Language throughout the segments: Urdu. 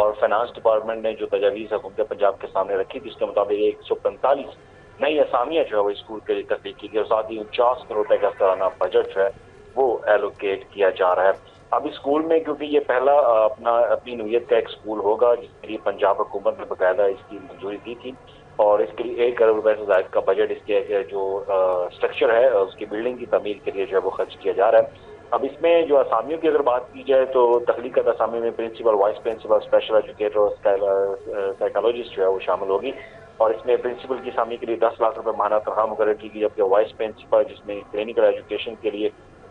اور فائنانس ڈپارٹمنٹ نے جو تجاویز حکومت پنجاب کے سامنے رکھی تھی اس کے مطابق 145 نئی اسامیاں جو ہے وہ اسکول کے لیے تخلیق کی گئی اور ساتھ ہی 49 کروڑ روپے کا سالانہ بجٹ جو ہے وہ ایلوکیٹ کیا جا رہا ہے۔ اب اسکول میں کیونکہ یہ پہلا اپنی نوعیت کا ایک اسکول ہوگا جس کے لیے پنجاب حکومت نے باقاعدہ اس کی منظوری دی تھی اور اس کے لیے 1 کروڑ روپے سے زائد کا بجٹ اس کے جو اسٹرکچر ہے اس کی بلڈنگ کی تعمیر کے لیے جو ہے وہ خرچ کیا جا رہا ہے۔ اب اس میں جو اسامیوں کی اگر بات کی جائے تو تخلیقات اسامی میں principal, vice principal, special educator اور سائیکالوجسٹ جو ہے وہ شامل ہوگی اور اس میں پرنسپل کی اسامی کے لیے 10 لاکھ روپے ماہانہ تنخواہ مقرر کی گئی، جبکہ وائس پرنسپل جس میں کلینکل ایجوکیشن کے لیے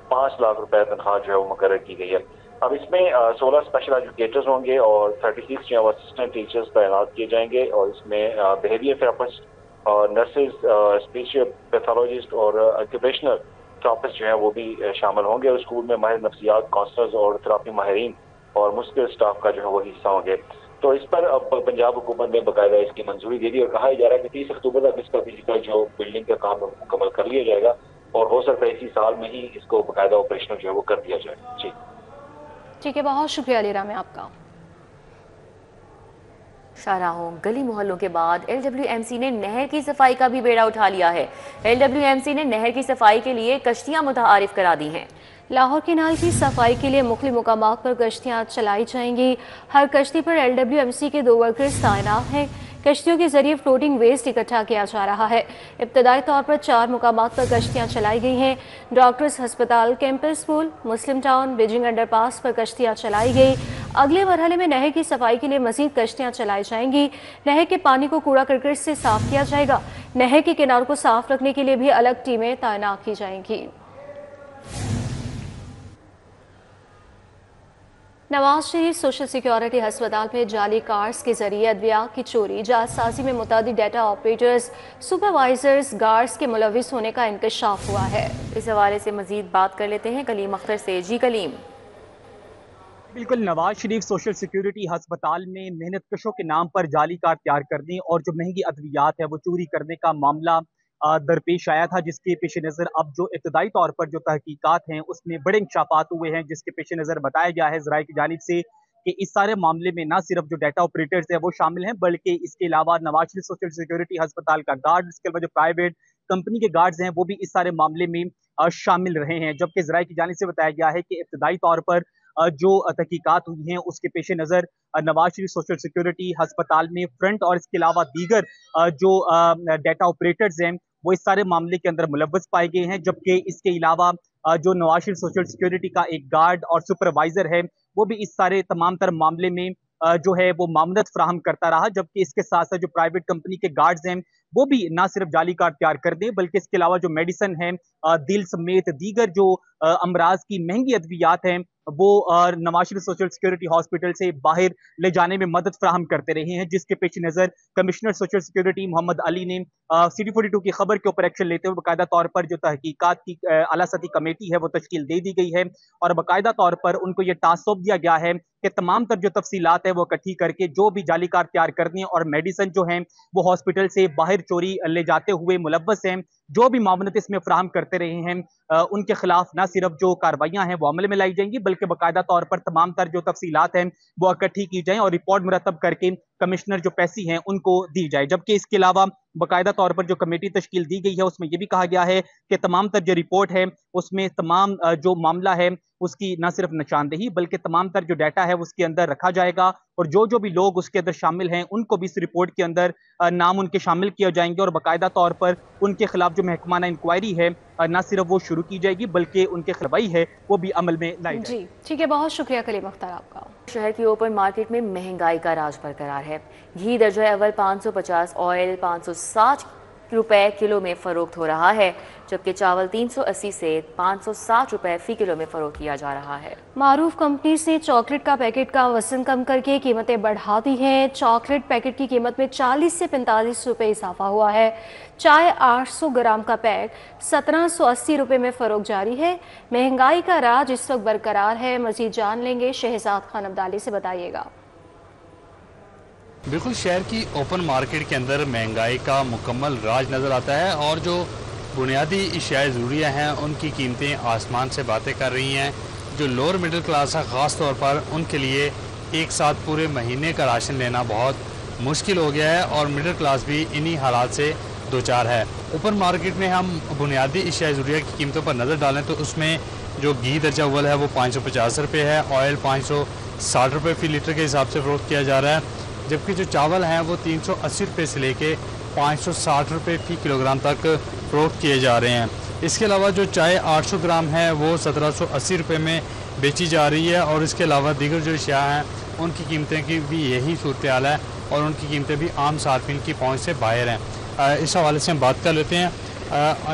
5 لاکھ روپے تنخواہ جو ہے وہ مقرر کی گئی ہے۔ اب اس میں 16 اسپیشل ایجوکیٹرز ہوں گے اور 36 جو ہے وہ اسسٹنٹ ٹیچرز تعینات کیے جائیں گے اور اس میں بیہیویئر تھراپسٹ اور نرسز، اسپیچ پیتھولوجسٹ اور آکوپیشنل تھراپسٹ جو ہیں وہ بھی شامل ہوں گے اور اسکول میں ماہر نفسیات، کاؤنسلرز اور تھراپی ماہرین اور مستقل اسٹاف کا جو ہے وہ حصہ ہوں گے۔ تو اس پر اب پنجاب حکومت نے باقاعدہ اس کی منظوری دے دی اور کہا جا رہا ہے کہ 30 اکتوبر تک اس کا فزیکل جو بلڈنگ کا کام مکمل کر لیا جائے گا اور ہو سکتا ہے اسی سال میں ہی اس کو باقاعدہ آپریشنل جو ہے وہ کر دیا جائے۔ جی ٹھیک ہے، بہت شکریہ علی رام آپ کا۔ شاہراہوں گلی محلوں کے بعد LWMC نے نہر کی صفائی کا بھی بیڑا اٹھا لیا ہے۔ LWMC نے نہر کی صفائی کے لیے کشتیاں متعارف کرا دی ہیں۔ لاہور کینال کی صفائی کے لیے مختلف مقامات پر کشتیاں چلائی جائیں گی۔ ہر کشتی پر LWMC کے 2 ورکرز تعینات ہیں۔ کشتیوں کے ذریعے فلوٹنگ ویسٹ اکٹھا کیا جا رہا ہے۔ ابتدائی طور پر 4 مقامات پر کشتیاں چلائی گئی ہیں۔ ڈاکٹرز ہسپتال، کیمپس پول، مسلم ٹاؤن، بیجنگ انڈر پاس پر کشتیاں چلائی گئی۔ اگلے مرحلے میں نہر کی صفائی کے لیے مزید کشتیاں چلائی جائیں گی۔ نہر کے پانی کو کوڑا کرکٹ سے صاف کیا جائے گا۔ نہر کے کناروں کو صاف رکھنے کے لیے بھی الگ ٹیمیں تعینات کی جائیں گی۔ نواز شریف سوشل سیکیورٹی ہسپتال میں جعلی کارڈز کے ذریعے ادویات کی چوری، جعلسازی میں متعدد ڈیٹا آپریٹرز، سپروائزرز، گارڈز کے ملوث ہونے کا انکشاف ہوا ہے۔ اس حوالے سے مزید بات کر لیتے ہیں کلیم اختر سے۔ جی کلیم۔ بالکل، نواز شریف سوشل سیکیورٹی ہسپتال میں محنت کشوں کے نام پر جعلی کارڈ تیار کرنے اور جو مہنگی ادویات ہے وہ چوری کرنے کا معاملہ درپیش آیا تھا، جس کے پیش نظر اب جو ابتدائی طور پر جو تحقیقات ہیں اس میں بڑے انکشافات ہوئے ہیں، جس کے پیش نظر بتایا گیا ہے ذرائع کی جانب سے کہ اس سارے معاملے میں نہ صرف جو ڈیٹا آپریٹرز ہیں وہ شامل ہیں بلکہ اس کے علاوہ نواز شریف سوشل سیکیورٹی ہسپتال کا گارڈ، اس کے علاوہ جو پرائیویٹ کمپنی کے گارڈز ہیں وہ بھی اس سارے معاملے میں شامل رہے ہیں، جبکہ ذرائع کی جانب سے بتایا گیا ہے کہ ابتدائی طور پر جو تحقیقات ہوئی ہیں اس کے پیش نظر نواز شریف سوشل سیکیورٹی ہسپتال میں فرنٹ اور اس کے علاوہ دیگر جو ڈیٹا آپریٹرز ہیں وہ اس سارے معاملے کے اندر ملوث پائے گئے ہیں، جبکہ اس کے علاوہ جو نواز شریف سوشل سیکیورٹی کا ایک گارڈ اور سپروائزر ہے وہ بھی اس سارے تمام تر معاملے میں جو ہے وہ معاونت فراہم کرتا رہا، جبکہ اس کے ساتھ ساتھ جو پرائیویٹ کمپنی کے گارڈز ہیں وہ بھی نہ صرف جعلی کارڈ تیار کر دیں بلکہ اس کے علاوہ جو میڈیسن ہیں، دل سمیت دیگر جو امراض کی مہنگی ادویات ہیں وہ Nawaz Sharif social security hospital سے باہر لے جانے میں مدد فراہم کرتے رہے ہیں، جس کے پیش نظر کمشنر سوشل سیکیورٹی محمد علی نے City 42 کی خبر کے اوپر ایکشن لیتے ہوئے باقاعدہ طور پر جو تحقیقات کی اعلیٰ سطحی کمیٹی ہے وہ تشکیل دے دی گئی ہے اور باقاعدہ طور پر ان کو یہ ٹاسک سونپ دیا گیا ہے کہ تمام تر جو تفصیلات ہے وہ اکٹھی کر کے جو بھی جعلی کارڈ تیار کرنے اور میڈیسن جو ہیں وہ ہاسپٹل سے باہر چوری لے جاتے ہوئے ملوث ہیں، جو بھی معاونت اس میں فراہم کرتے رہے ہیں ان کے خلاف نہ صرف جو کارروائیاں ہیں وہ عمل میں لائی جائیں گی بلکہ باقاعدہ طور پر تمام تر جو تفصیلات ہیں وہ اکٹھی کی جائیں اور رپورٹ مرتب کر کے کمشنر جو پیسی ہیں ان کو دی جائے، جبکہ اس کے علاوہ باقاعدہ طور پر جو کمیٹی تشکیل دی گئی ہے اس میں یہ بھی کہا گیا ہے کہ تمام تر جو رپورٹ ہے اس میں تمام جو معاملہ ہے اس کی نہ صرف نشاندہی بلکہ تمام تر جو ڈیٹا ہے اس کے اندر رکھا جائے گا اور جو بھی لوگ اس کے اندر شامل ہیں ان کو بھی اس رپورٹ کے اندر نام ان کے شامل کیا جائیں گے اور باقاعدہ طور پر ان کے خلاف جو محکمانہ انکوائری ہے نہ صرف وہ شروع کی جائے گی بلکہ ان کے خلبائی ہے وہ بھی عمل میں لائی جائے گی۔ جی ٹھیک ہے، بہت شکریہ کلیم اختر آپ کا۔ شہر کی اوپن مارکیٹ میں مہنگائی کا راج برقرار ہے۔ گھی درجہ اول 550، آئل 560 روپے کلو میں فروخت ہو رہا ہے، جبکہ چاول 380 سے 560 روپے فی کلو میں فروخت کیا جا رہا ہے۔ معروف کمپنیز نے چاکلیٹ کا پیکٹ کا وزن کم کر کے قیمتیں بڑھا دی ہیں۔ چاکلیٹ پیکٹ کی قیمت میں 40 سے 45 روپے اضافہ ہوا ہے۔ چائے 800 گرام کا پیک 1780 روپے میں فروخت جاری ہے۔ مہنگائی کا راج اس وقت برقرار ہے، مزید جان لیں گے شہزاد خان عبدالی سے، بتائیے گا۔ بالکل، شہر کی اوپن مارکیٹ کے اندر مہنگائی کا مکمل راج نظر آتا ہے اور جو بنیادی اشیاء ضروریہ ہیں ان کی قیمتیں آسمان سے باتیں کر رہی ہیں۔ جو لوور مڈل کلاس ہے خاص طور پر ان کے لیے ایک ساتھ پورے مہینے کا راشن لینا بہت مشکل ہو گیا ہے اور مڈل کلاس بھی انہی حالات سے دوچار ہے۔ اوپن مارکیٹ میں ہم بنیادی اشیاء ضروریہ کی قیمتوں پر نظر ڈالیں تو اس میں جو گھی درجہ اول ہے وہ 550 روپے ہے، آئل 560 روپے فی لیٹر کے حساب سے فروخت کیا جا رہا ہے، جبکہ جو چاول ہیں وہ 380 روپے سے لے کے 560 روپے فی کلو گرام تک فروخت کیے جا رہے ہیں۔ اس کے علاوہ جو چائے 800 گرام ہے وہ 1780 روپے میں بیچی جا رہی ہے، اور اس کے علاوہ دیگر جو اشیاء ہیں ان کی قیمتیں کی بھی یہی صورتحال ہے اور ان کی قیمتیں بھی عام صارفین کی پہنچ سے باہر ہیں۔ اس حوالے سے ہم بات کر لیتے ہیں،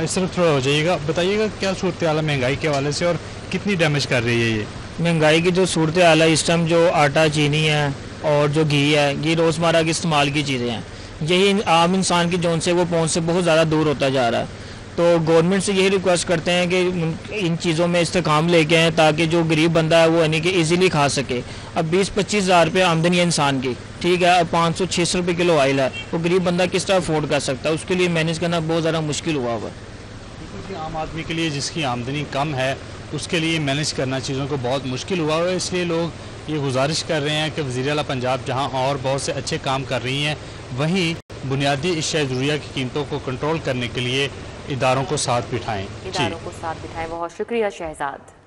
اس طرف تھوڑا ہو جائیے گا، بتائیے گا کیا صورتحال ہے مہنگائی کے حوالے سے اور کتنی ڈیمیج کر رہی ہے یہ؟ مہنگائی کی جو صورتحال ہے اس ٹائم، جو آٹا چینی ہے اور جو گھی ہے، یہ روزمرہ کے استعمال کی چیزیں ہیں، یہی عام انسان کی جون سے وہ پہنچ سے بہت زیادہ دور ہوتا جا رہا ہے۔ تو گورنمنٹ سے یہی ریکویسٹ کرتے ہیں کہ ان چیزوں میں استحکام لے کے آئیں تاکہ جو غریب بندہ ہے وہ یعنی کہ ایزیلی کھا سکے۔ اب 20-25 ہزار روپے آمدنی ہے انسان کی، ٹھیک ہے، اب 500-600 روپے کلو آئل ہے، وہ غریب بندہ کس طرح افورڈ کر سکتا ہے؟ اس کے لیے مینیج کرنا بہت زیادہ مشکل ہوا ہوا ہے۔ عام آدمی کے لیے جس کی آمدنی کم ہے اس کے لیے مینیج کرنا چیزوں کو بہت مشکل ہوا ہے، اس لیے لوگ یہ گزارش کر رہے ہیں کہ وزیر اعلیٰ پنجاب جہاں اور بہت سے اچھے کام کر رہی ہیں، وہیں بنیادی اشیاء ضروریہ کی قیمتوں کو کنٹرول کرنے کے لیے اداروں کو ساتھ بٹھائیں۔ بہت شکریہ Shahzad.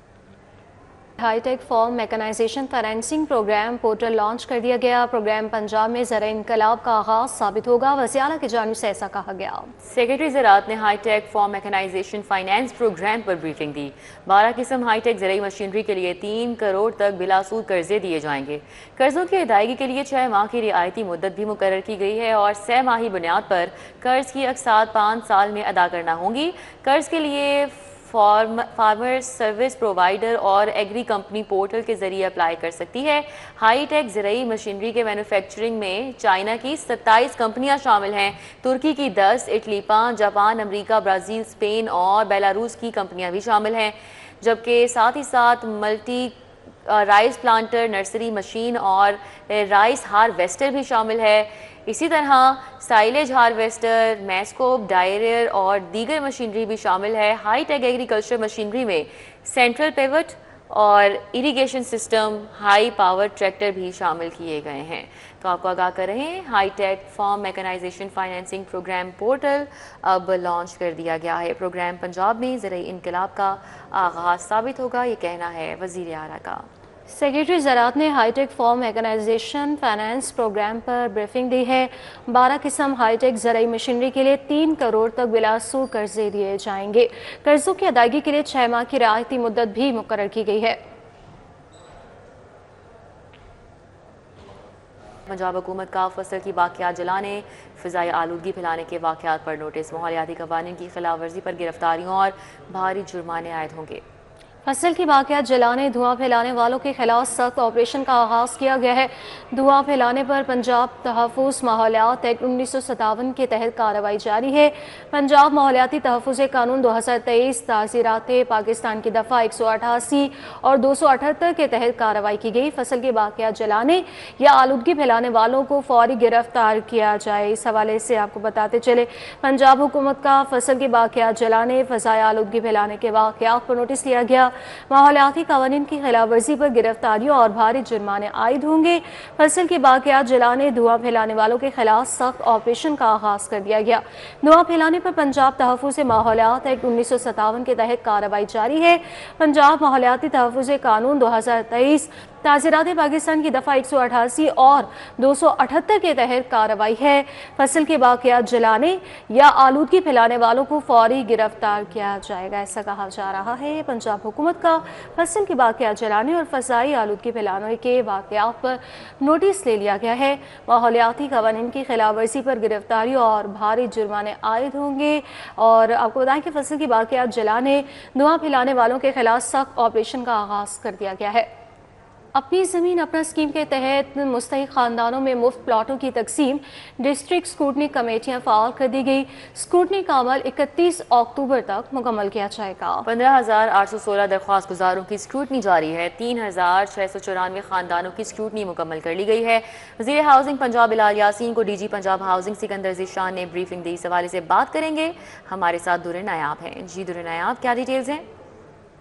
High tech farm mechanisation financing programme portal launch کر دیا گیا۔ پروگرام پنجاب میں زرعی انقلاب کا آغاز ثابت ہوگا، وزیر اعلیٰ کی جانب سے ایسا کہا گیا۔ سیکرٹری زراعت نے high tech farm mechanization finance program پر بریفنگ دی۔ 12 قسم ہائی ٹیک زرعی مشینری کے لیے 3 کروڑ تک بلا سود قرضے دیے جائیں گے۔ قرضوں کی ادائیگی کے لیے 6 ماہ کی رعایتی مدت بھی مقرر کی گئی ہے اور 6 ماہی بنیاد پر قرض کی اقساط 5 سال میں ادا کرنا ہوں گی۔ قرض کے لیے فارمر سروس پرووائڈر اور ایگری کمپنی پورٹل کے ذریعے اپلائی کر سکتی ہے۔ ہائی ٹیک زرعی مشینری کے مینوفیکچرنگ میں چائنا کی 27 کمپنیاں شامل ہیں، ترکی کی 10، اٹلی 5، جاپان، امریکہ، برازیل، اسپین اور بیلاروس کی کمپنیاں بھی شامل ہیں، جبکہ ساتھ ہی ساتھ multi rice planter, nursery machine اور رائس ہارویسٹر بھی شامل ہے۔ اسی طرح سائلیج ہارویسٹر، میسکوپ، ڈائرر اور دیگر مشینری بھی شامل ہے۔ ہائی ٹیک ایگریکلچر مشینری میں سینٹرل پیوٹ اور irrigation system, high power tractor بھی شامل کیے گئے ہیں۔ تو آپ کو آگاہ کر رہے ہیں، high tech farm mechanisation financing programme portal اب لانچ کر دیا گیا ہے۔ پروگرام پنجاب میں زرعی انقلاب کا آغاز ثابت ہوگا، یہ کہنا ہے وزیر اعلیٰ کا۔ سیکرٹری زراعت نے high tech farm mechanization finance program پر بریفنگ دی ہے۔ 12 قسم ہائی ٹیک زرعی مشینری کے لیے 3 کروڑ تک بلا سود قرضے دیے جائیں گے۔ قرضوں کی ادائیگی کے لیے 6 ماہ کی رعایتی مدت بھی مقرر کی گئی ہے۔ پنجاب حکومت کا فصل کی باقیات جلانے، فضائی آلودگی پھیلانے کے واقعات پر نوٹس، ماحولیاتی قوانین کی خلاف ورزی پر گرفتاریوں اور بھاری جرمانے عائد ہوں گے۔ فصل کی باقیات جلانے، دھواں پھیلانے والوں کے خلاف سخت آپریشن کا آغاز کیا گیا ہے۔ دھواں پھیلانے پر پنجاب تحفظ ماحولیات ایکٹ 1957 کے تحت کارروائی جاری ہے۔ پنجاب ماحولیاتی تحفظ قانون 2023 تعزیرات پاکستان کی دفعہ 188 اور 278 کے تحت کارروائی کی گئی۔ فصل کی باقیات جلانے یا آلودگی پھیلانے والوں کو فوری گرفتار کیا جائے۔ اس حوالے سے آپ کو بتاتے چلے، پنجاب حکومت کا فصل کی باقیات جلانے، فضائی آلودگی پھیلانے کے واقعات پر نوٹس لیا گیا۔ ماحولیاتی قوانین کی خلاف ورزی پر گرفتاریوں اور بھاری جرمانے عائد ہوں گے۔ فصل کی باقیات جلانے، دھواں پھیلانے والوں کے خلاف سخت آپریشن کا آغاز کر دیا گیا۔ دھواں پھیلانے پر پنجاب تحفظ ماحولیات ایکٹ 1957 کے تحت کارروائی جاری ہے۔ پنجاب ماحولیاتی تحفظ قانون 2023 تعزیرات پاکستان کی دفعہ 188 اور 278 کے تحت کارروائی ہے۔ فصل کے باقیات جلانے یا آلودگی پھیلانے والوں کو فوری گرفتار کیا جائے گا، ایسا کہا جا رہا ہے۔ پنجاب حکومت کا فصل کی باقیات جلانے اور فضائی آلودگی پھیلانے کے واقعات پر نوٹس لے لیا گیا ہے۔ ماحولیاتی قوانین کی خلاف ورزی پر گرفتاری اور بھاری جرمانے عائد ہوں گے۔ اور آپ کو بتائیں کہ فصل کی باقیات جلانے، دھواں پھیلانے والوں کے خلاف سخت آپریشن کا آغاز کر دیا گیا ہے۔ اپنی زمین اپنا اسکیم کے تحت مستحق خاندانوں میں مفت پلاٹوں کی تقسیم، ڈسٹرکٹ اسکروٹنی کمیٹیاں فعال کر دی گئی۔ اسکروٹنی کا عمل 31 اکتوبر تک مکمل کیا جائے گا۔ 15,816 درخواست گزاروں کی اسکروٹنی جاری ہے۔ 3,694 خاندانوں کی اسکروٹنی مکمل کر لی گئی ہے۔ وزیر ہاؤسنگ پنجاب بلال یاسین کو D G Punjab housing Sikandar Zeeshan نے بریفنگ دی۔ اس حوالے سے بات کریں گے، ہمارے ساتھ در نایاب ہیں۔ جی در نایاب، کیا ڈیٹیلز ہیں؟